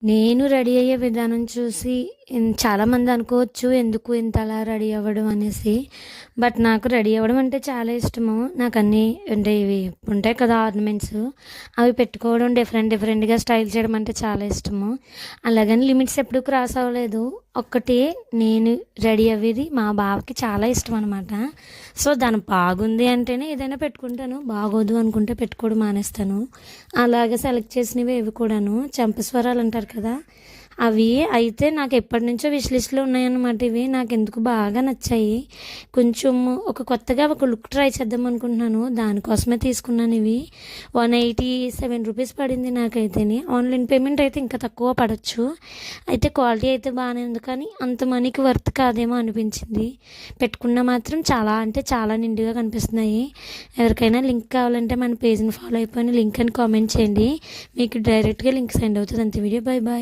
నేను రెడీ అయ్యే విధానం చూసి చాలామంది అనుకోవచ్చు ఎందుకు ఇంత అలా రెడీ అవ్వడం అనేసి. బట్ నాకు రెడీ అవ్వడం అంటే చాలా ఇష్టము. నాకు అన్నీ అంటే ఇవి ఉంటాయి కదా ఆర్నమెంట్స్, అవి పెట్టుకోవడం డిఫరెంట్గా స్టైల్ చేయడం అంటే చాలా ఇష్టము. అలాగని లిమిట్స్ ఎప్పుడు క్రాస్ అవ్వలేదు. ఒక్కటే నేను రెడీ అయ్యేది మా బావకి చాలా ఇష్టం అనమాట. సో దాని బాగుంది అంటేనే ఏదైనా పెట్టుకుంటాను, బాగోదు అనుకుంటే పెట్టుకోవడం మానేస్తాను. అలాగే సెలెక్ట్ చేసినవి ఇవి కూడాను చంపస్వరాలు అంటారు కదా, అవి అయితే నాకు ఎప్పటి నుంచో విష్ లిస్ట్లో ఉన్నాయన్నమాట. ఇవి నాకు ఎందుకు బాగా నచ్చాయి. కొంచెం ఒక కొత్తగా ఒక లుక్ ట్రై చేద్దాం అనుకుంటున్నాను, దానికోసమే తీసుకున్నాను. ఇవి 187 రూపీస్ పడింది నాకైతేని. ఆన్లైన్ పేమెంట్ అయితే ఇంకా తక్కువ పడవచ్చు. అయితే క్వాలిటీ అయితే బాగానే ఉంది, కానీ అంత మనీకి వర్త్ కాదేమో అనిపించింది. పెట్టుకున్న మాత్రం చాలా అంటే చాలా నిండుగా కనిపిస్తున్నాయి. ఎవరికైనా లింక్ కావాలంటే మన పేజ్ని ఫాలో అయిపోయిన లింక్ అని కామెంట్ చేయండి, మీకు డైరెక్ట్గా లింక్ సెండ్ అవుతుంది. అంతే. Video bye bye.